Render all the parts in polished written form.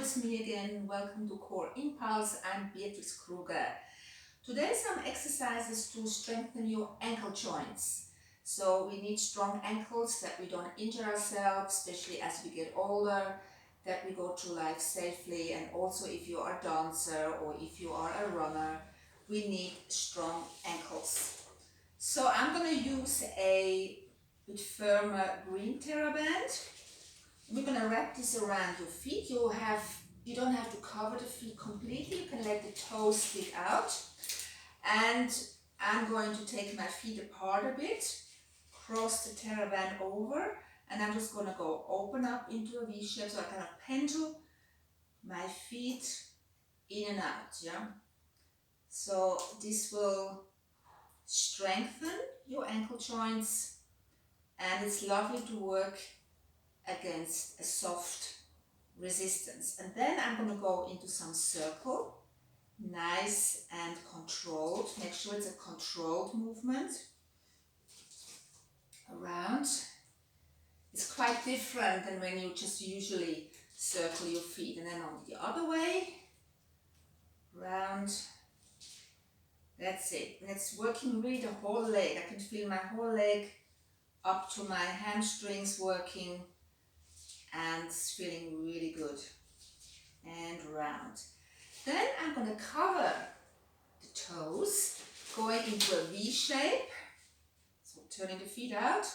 it's me again. Welcome to Core Impulse. I'm Beatrice Kruger. Today some exercises to strengthen your ankle joints. So we need strong ankles that we don't injure ourselves, especially as we get older, that we go through life safely, and also if you are a dancer or if you are a runner, we need strong ankles. So I'm going to use a bit firmer green TheraBand. We're going to wrap this around your feet. You don't have to cover the feet completely. You can let the toes stick out. And I'm going to take my feet apart a bit, cross the TheraBand over, and I'm just going to go open up into a V shape, so I kind of pendule my feet in and out. Yeah. So this will strengthen your ankle joints, and it's lovely to work against a soft resistance. And then I'm going to go into some circle, nice and controlled. Make sure it's a controlled movement around. It's quite different than when you just usually circle your feet. And then on the other way, round. That's it. And it's working really the whole leg. I can feel my whole leg up to my hamstrings working, and it's feeling really good. And round. Then I'm going to cover the toes, going into a V shape, so turning the feet out,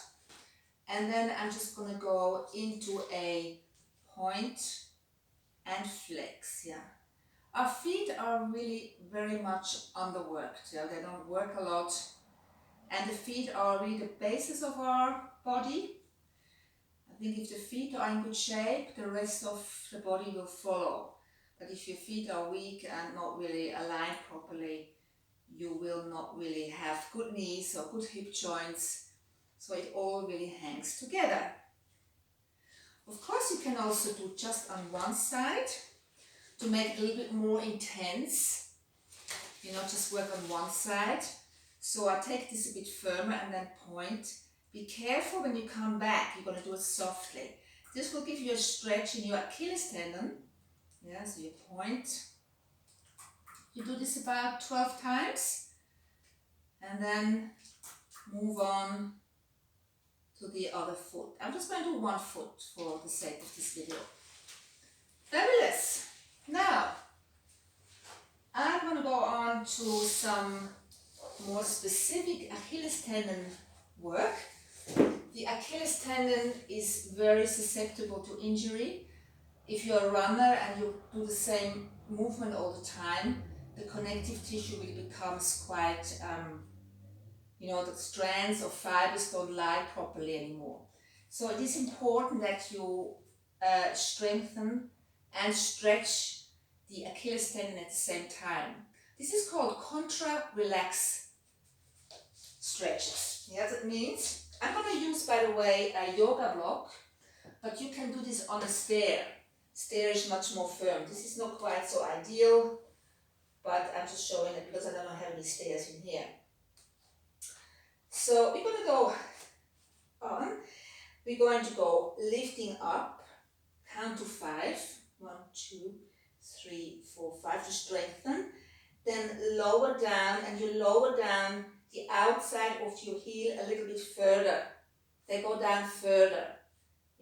and then I'm just going to go into a point and flex. Yeah, our feet are really very much underworked. Yeah, they don't work a lot, and the feet are really the basis of our body. I think if the feet are in good shape, the rest of the body will follow. But if your feet are weak and not really aligned properly, you will not really have good knees or good hip joints. So it all really hangs together. Of course, you can also do just on one side to make it a little bit more intense. You know, just work on one side. So I take this a bit firmer and then point. Be careful when you come back, you're going to do it softly. This will give you a stretch in your Achilles tendon. Yeah, so you point. You do this about 12 times. And then move on to the other foot. I'm just going to do one foot for the sake of this video. Fabulous! Now, I'm going to go on to some more specific Achilles tendon work. The Achilles tendon is very susceptible to injury. If you're a runner and you do the same movement all the time, the connective tissue really becomes quite, the strands of fibers don't lie properly anymore. So it is important that you strengthen and stretch the Achilles tendon at the same time. This is called contra-relax stretches. Yeah, that means I'm going to use, by the way, a yoga block, but you can do this on a stair. Stair is much more firm. This is not quite so ideal, but I'm just showing it because I don't have any stairs in here. So we're going to go on. We're going to go lifting up, count to 5. 1, 2, 3, 4, 5 to strengthen. Then lower down, and you lower down the outside of your heel a little bit further. They go down further.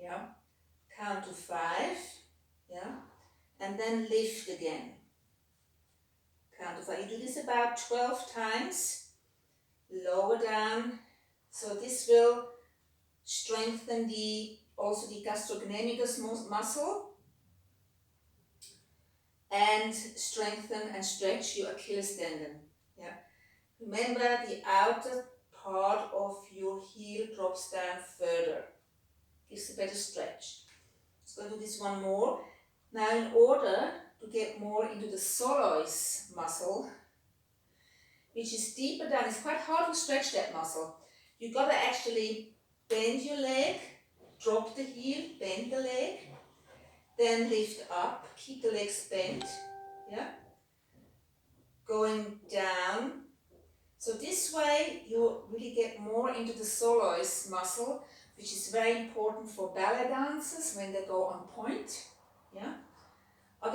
Yeah. Count to 5. Yeah. And then lift again. Count to 5. You do this about 12 times. Lower down. So this will strengthen also the gastrocnemius muscle, and strengthen and stretch your Achilles tendon. Yeah. Remember, the outer part of your heel drops down further. Gives a better stretch. Let's go do this one more. Now, in order to get more into the soleus muscle, which is deeper down, it's quite hard to stretch that muscle. You've got to actually bend your leg, drop the heel, bend the leg, then lift up, keep the legs bent, yeah? Going down. So this way you really get more into the soleus muscle, which is very important for ballet dancers when they go on point, yeah?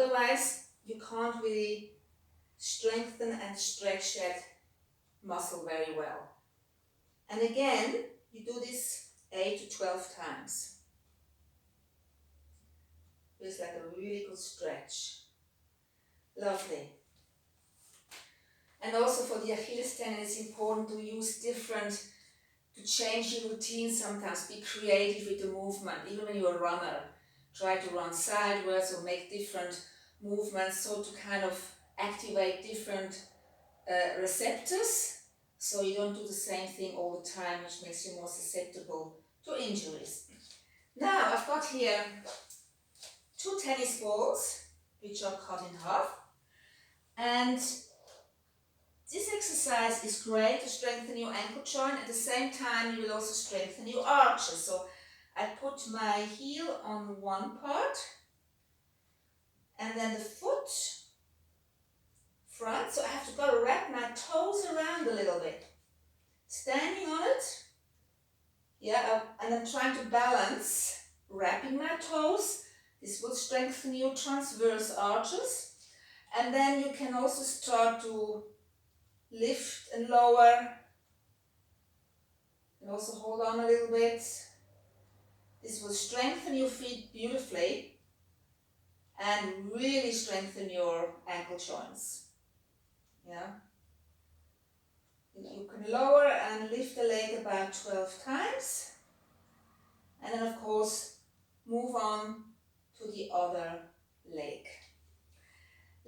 otherwise you can't really strengthen and stretch that muscle very well. And again, you do this 8 to 12 times. It's like a really good stretch. Lovely. And also for the Achilles tendon, it's important to use to change your routine sometimes. Be creative with the movement. Even when you're a runner, try to run sideways or make different movements, so to kind of activate different receptors, so you don't do the same thing all the time, which makes you more susceptible to injuries. Now I've got here 2 tennis balls, which are cut in half, and this exercise is great to strengthen your ankle joint. At the same time, you will also strengthen your arches. So I put my heel on one part, and then the foot front. So I have to go to wrap my toes around a little bit. Standing on it, yeah, and I'm trying to balance, wrapping my toes. This will strengthen your transverse arches. And then you can also start to lift and lower, and also hold on a little bit. This will strengthen your feet beautifully and really strengthen your ankle joints. Yeah. You can lower and lift the leg about 12 times, and then of course move on to the other leg.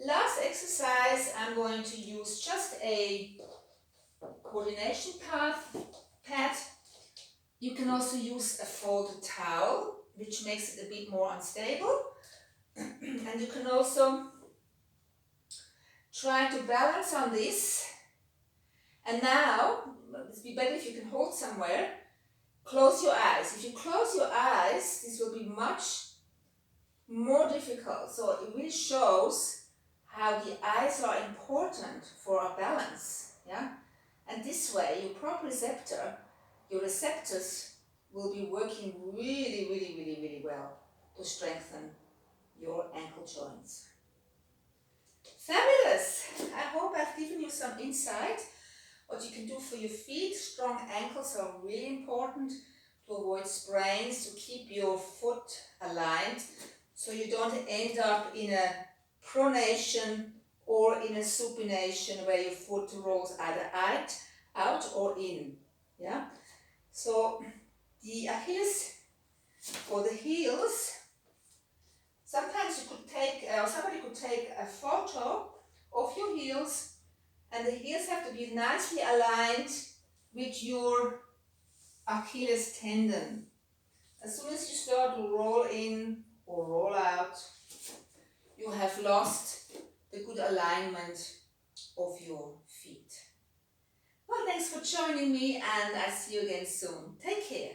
Last exercise, I'm going to use just a coordination pad. You can also use a folded towel, which makes it a bit more unstable. And you can also try to balance on this. And now, it'd be better if you can hold somewhere. Close your eyes. If you close your eyes, this will be much more difficult. So it really shows how the eyes are important for our balance. Yeah? And this way, your receptors will be working really well to strengthen your ankle joints. Fabulous! I hope I've given you some insight what you can do for your feet. Strong ankles are really important to avoid sprains, to keep your foot aligned, so you don't end up in a pronation or in a supination where your foot rolls either out or in. Yeah. So the Achilles or the heels, sometimes somebody could take a photo of your heels, and the heels have to be nicely aligned with your Achilles tendon. As soon as you start to roll in or roll out, you have lost the good alignment of your feet. Well, thanks for joining me, and I'll see you again soon. Take care.